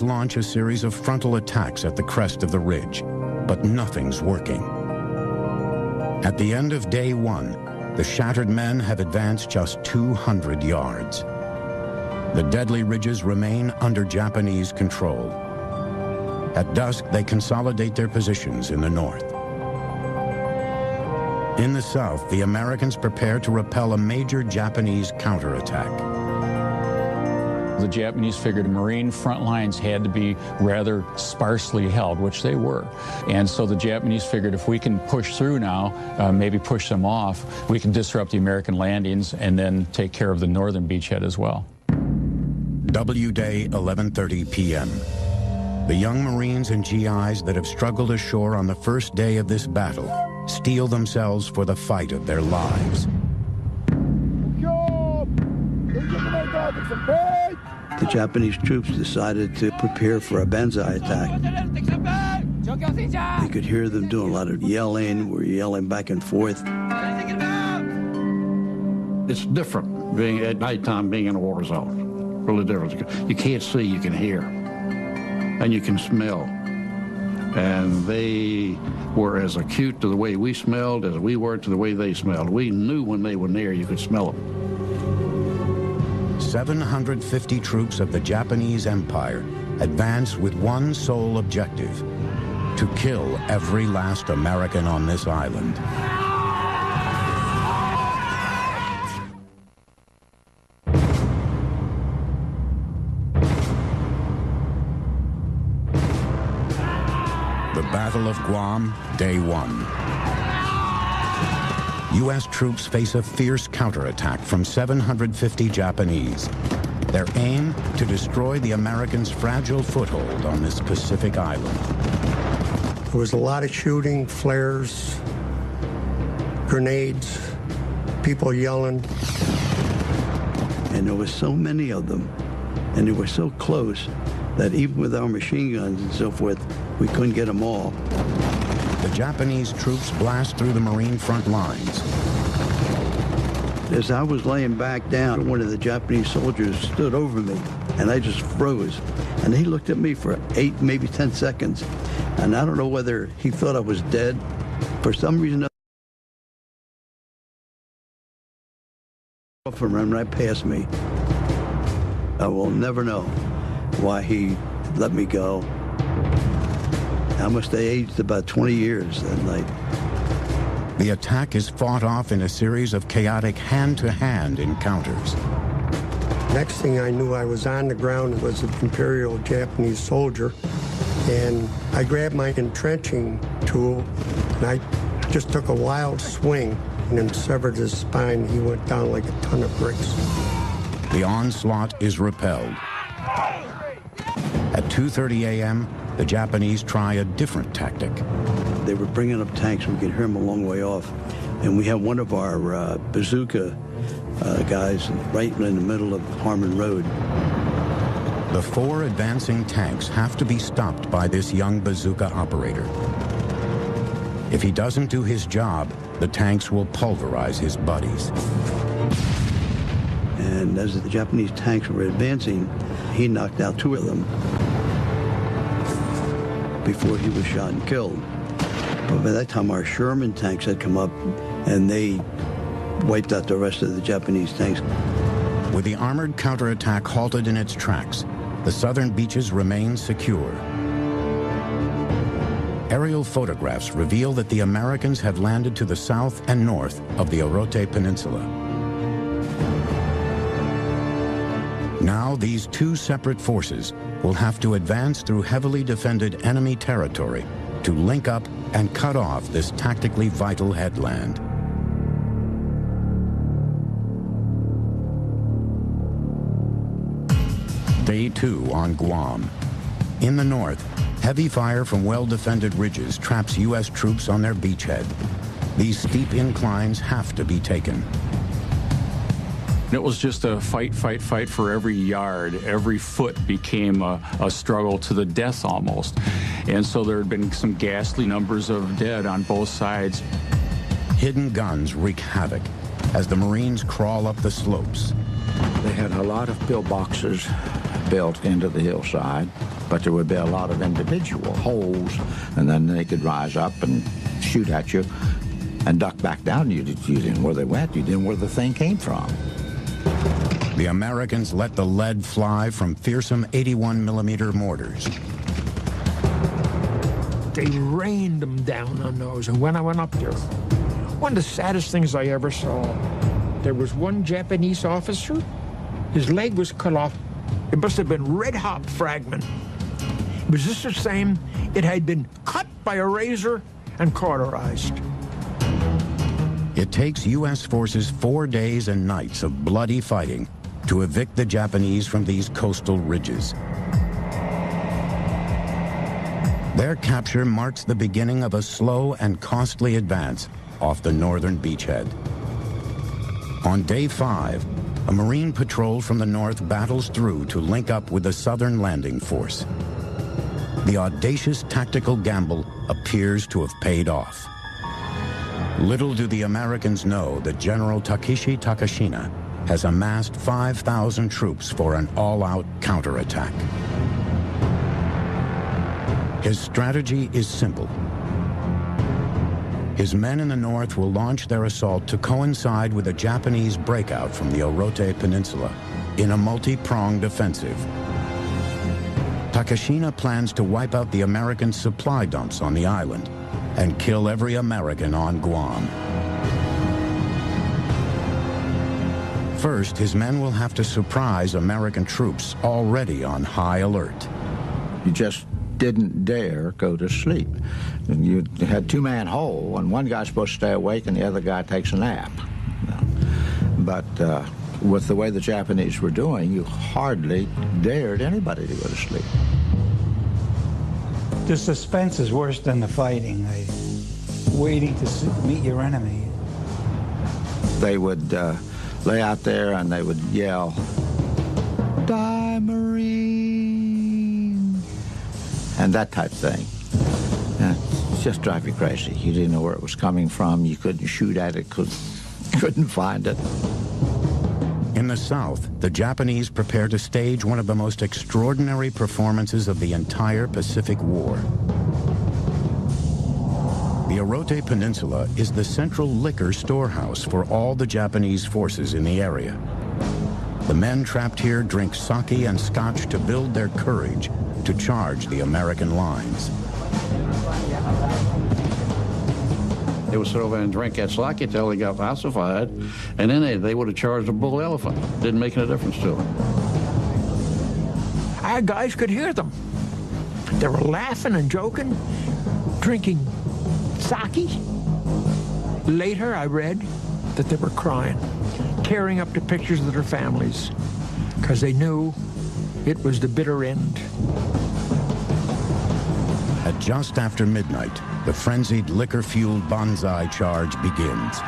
launch a series of frontal attacks at the crest of the ridge, but nothing's working. At the end of day one, the shattered men have advanced just 200 yards. The deadly ridges remain under Japanese control. At dusk, they consolidate their positions in the north. In the south, the Americans prepare to repel a major Japanese counterattack. The Japanese figured Marine front lines had to be rather sparsely held, which they were. And so the Japanese figured if we can push through now, maybe push them off, we can disrupt the American landings and then take care of the northern beachhead as well. W-Day, 11:30 p.m. The young Marines and GIs that have struggled ashore on the first day of this battle steel themselves for the fight of their lives. The Japanese troops decided to prepare for a banzai attack. You could hear them doing a lot of yelling. We're yelling back and forth. It's different being at nighttime, being in a war zone. Really different. You can't see, you can hear, and you can smell. And they were as acute to the way we smelled as we were to the way they smelled. We knew when they were near, you could smell them. 750 troops of the Japanese Empire advance with one sole objective: to kill every last American on this island. The Battle of Guam, Day 1. U.S. troops face a fierce counterattack from 750 Japanese. Their aim, to destroy the Americans' fragile foothold on this Pacific island. There was a lot of shooting, flares, grenades, people yelling. And there were so many of them, and they were so close that even with our machine guns and so forth, we couldn't get them all. The Japanese troops blast through the Marine front lines. As I was laying back down, one of the Japanese soldiers stood over me, and I just froze. And he looked at me for 8, maybe 10 seconds. And I don't know whether he thought I was dead. For some reason, and ran right past me. I will never know why he let me go. I must have aged about 20 years that night. The attack is fought off in a series of chaotic hand-to-hand encounters. Next thing I knew, I was on the ground. It was an Imperial Japanese soldier. And I grabbed my entrenching tool, and I just took a wild swing and then severed his spine. He went down like a ton of bricks. The onslaught is repelled. At 2:30 a.m., the Japanese try a different tactic. They were bringing up tanks. We could hear them a long way off. And we had one of our bazooka guys right in the middle of Harmon Road. The 4 advancing tanks have to be stopped by this young bazooka operator. If he doesn't do his job, the tanks will pulverize his buddies. And as the Japanese tanks were advancing, he knocked out 2 of them before he was shot and killed. But by that time, our Sherman tanks had come up, and they wiped out the rest of the Japanese tanks. With the armored counterattack halted in its tracks, the southern beaches remain secure. Aerial photographs reveal that the Americans have landed to the south and north of the Orote Peninsula. Now, these 2 separate forces will have to advance through heavily defended enemy territory to link up and cut off this tactically vital headland. Day 2 on Guam. In the north, heavy fire from well-defended ridges traps U.S. troops on their beachhead. These steep inclines have to be taken. It was just a fight for every yard. Every foot became a struggle to the death almost. And so there had been some ghastly numbers of dead on both sides. Hidden guns wreak havoc as the Marines crawl up the slopes. They had a lot of pillboxes built into the hillside. but there would be a lot of individual holes, and then they could rise up and shoot at you and duck back down. You didn't know where they went. You didn't know where the thing came from. The Americans let the lead fly from fearsome 81mm mortars. They rained them down on those, and when I went up there, one of the saddest things I ever saw, there was one Japanese officer, his leg was cut off. It must have been red-hot fragment. Was this the same? It had been cut by a razor and cauterized. It takes U.S. forces 4 days and nights of bloody fighting to evict the Japanese from these coastal ridges. Their capture marks the beginning of a slow and costly advance off the northern beachhead. On day 5, a Marine patrol from the north battles through to link up with the southern landing force. The audacious tactical gamble appears to have paid off. Little do the Americans know that General Takeshi Takashina has amassed 5,000 troops for an all-out counterattack. His strategy is simple. His men in the north will launch their assault to coincide with a Japanese breakout from the Orote Peninsula in a multi-pronged offensive. Takashina plans to wipe out the American supply dumps on the island and kill every American on Guam. First, his men will have to surprise American troops already on high alert. You just didn't dare go to sleep. And you had two-man hole, and one guy's supposed to stay awake and the other guy takes a nap. But with the way the Japanese were doing, you hardly dared anybody to go to sleep. The suspense is worse than the fighting. Waiting to meet your enemy. They would lay out there and they would yell, "Die, Marine!" and that type of thing. It just drive you crazy. You didn't know where it was coming from. You couldn't shoot at it, couldn't find it. In the south, the Japanese prepare to stage one of the most extraordinary performances of the entire Pacific War. The Orote Peninsula is the central liquor storehouse for all the Japanese forces in the area. The men trapped here drink sake and scotch to build their courage to charge the American lines. They would sit over and drink that sake until they got ossified, and then they would have charged a bull elephant. Didn't make any difference to them. Our guys could hear them. They were laughing and joking, drinking sake. Later, I read that they were crying, tearing up the pictures of their families, because they knew it was the bitter end. At just after midnight, the frenzied liquor-fueled banzai charge begins.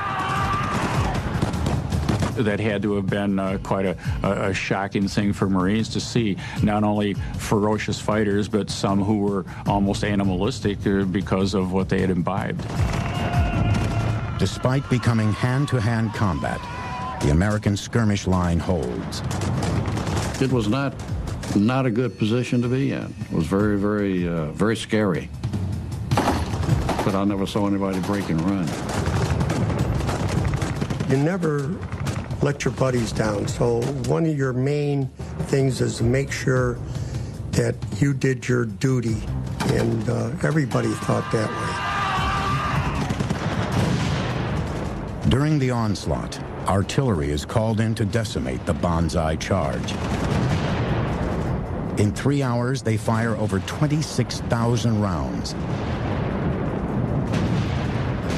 That had to have been quite a shocking thing for Marines to see. Not only ferocious fighters, but some who were almost animalistic because of what they had imbibed. Despite becoming hand-to-hand combat, the American skirmish line holds. It was not a good position to be in. It was very, very, very scary. But I never saw anybody break and run. You never let your buddies down. So one of your main things is to make sure that you did your duty, and everybody thought that way. During the onslaught, artillery is called in to decimate the banzai charge. In 3 hours, they fire over 26,000 rounds.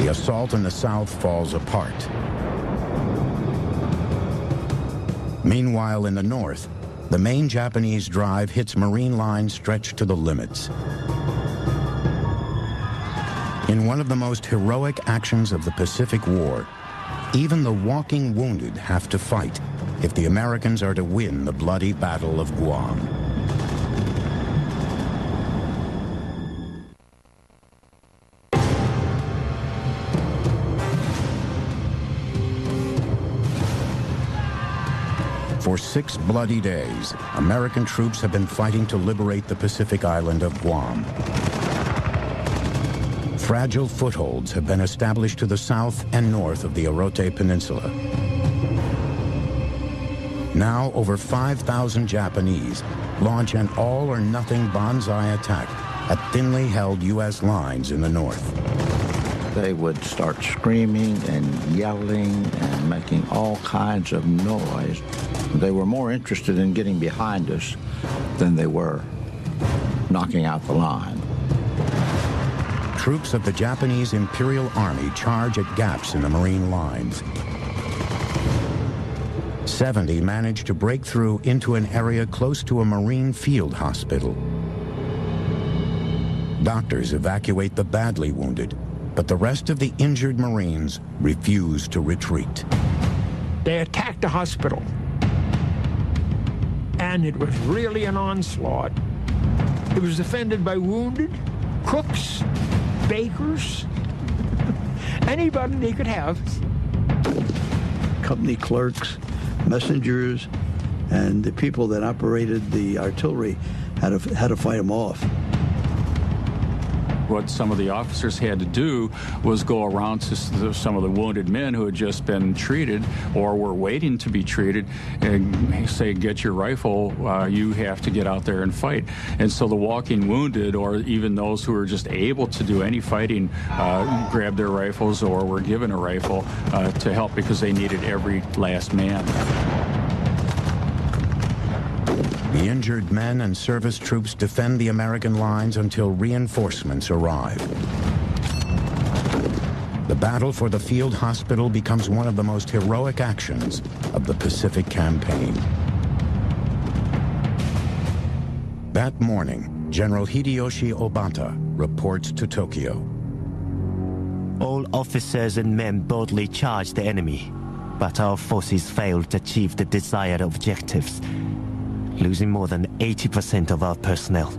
The assault in the south falls apart. Meanwhile, in the north, the main Japanese drive hits Marine lines stretched to the limits. In one of the most heroic actions of the Pacific War, even the walking wounded have to fight if the Americans are to win the bloody Battle of Guam. For 6 bloody days, American troops have been fighting to liberate the Pacific island of Guam. Fragile footholds have been established to the south and north of the Orote Peninsula. Now, over 5,000 Japanese launch an all-or-nothing banzai attack at thinly held U.S. lines in the north. They would start screaming and yelling and making all kinds of noise. They were more interested in getting behind us than they were knocking out the line. Troops of the Japanese Imperial Army charge at gaps in the Marine lines. 70 managed to break through into an area close to a Marine field hospital. Doctors evacuate the badly wounded, but the rest of the injured Marines refuse to retreat. They attacked the hospital, and it was really an onslaught. It was defended by wounded, cooks, bakers, anybody they could have. Company clerks, messengers, and the people that operated the artillery had to fight them off. What some of the officers had to do was go around to some of the wounded men who had just been treated or were waiting to be treated and say, get your rifle, you have to get out there and fight. And so the walking wounded, or even those who were just able to do any fighting, grabbed their rifles or were given a rifle to help because they needed every last man. The injured men and service troops defend the American lines until reinforcements arrive. The battle for the field hospital becomes one of the most heroic actions of the Pacific Campaign. That morning, General Hideyoshi Obata reports to Tokyo. All officers and men boldly charged the enemy, but our forces failed to achieve the desired objectives, losing more than 80% of our personnel.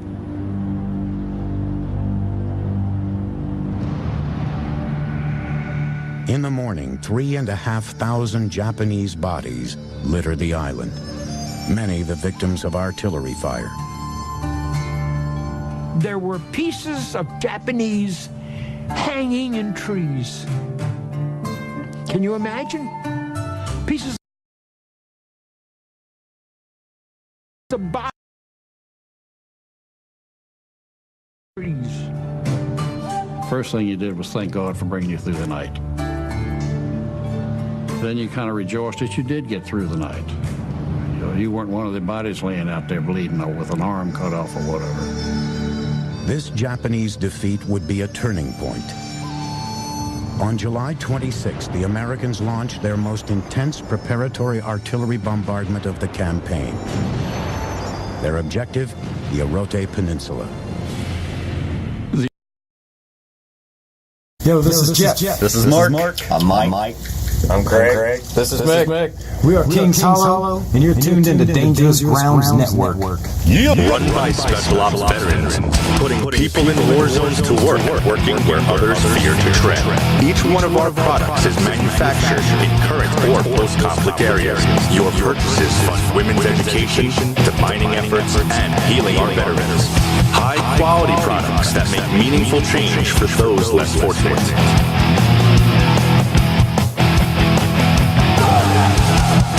In the morning, 3,500 Japanese bodies litter the island, many the victims of artillery fire. There were pieces of Japanese hanging in trees. Can you imagine? Pieces of bodies. First thing you did was thank God for bringing you through the night. Then you kind of rejoiced that you did get through the night. You weren't one of the bodies laying out there bleeding or with an arm cut off or whatever. This Japanese defeat would be a turning point. On July 26, the Americans launched their most intense preparatory artillery bombardment of the campaign. Their objective, the Orote Peninsula. Yo, this is Jeff. This is Mark. I'm Mike. I'm Greg. This is Mick. We are Kings Hollow, and you're tuned into Dangerous Grounds Network. Run by Special Ops veterans, putting people in war zones to work, working where others fear to tread. Each one of our products is manufactured in current or post-conflict areas. Your purchases fund women's education, demining efforts, and healing our veterans. High-quality products that make meaningful change for those less fortunate.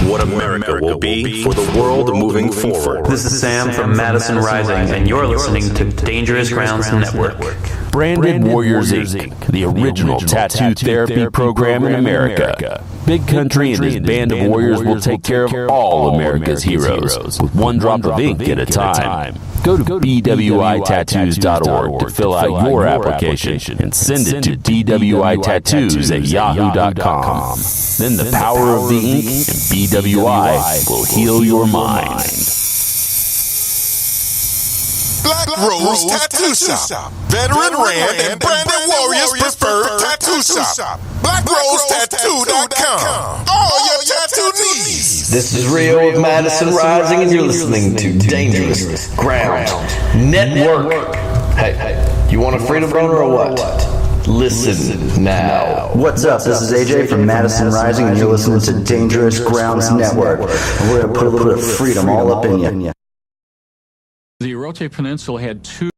What America will be for the world moving forward. This is Sam from Madison Rising, and you're listening to Dangerous Grounds Network. Branded Warriors Inc., the original tattoo therapy program in America. Big Country and his band of warriors will take care of all America's heroes, with one drop of ink at a time. Go to bwitattoos.org to fill out your application and send it to bwitattoos@yahoo.com. Then the power of the ink and BWI will heal your mind. Black Rose Tattoo Shop. Veteran Rand and Branded Warriors preferred tattoo shop. BlackRoseTattoo.com. All your tattoo needs. This is Rio of Madison Rising, and you're listening to Dangerous Grounds Network. Hey, you want a freedom boner or what? Listen now. What's up? This is AJ from Madison Rising, and you're listening to Dangerous Grounds Network. And we're going to put a little bit of freedom all up in you. The Orote Peninsula had two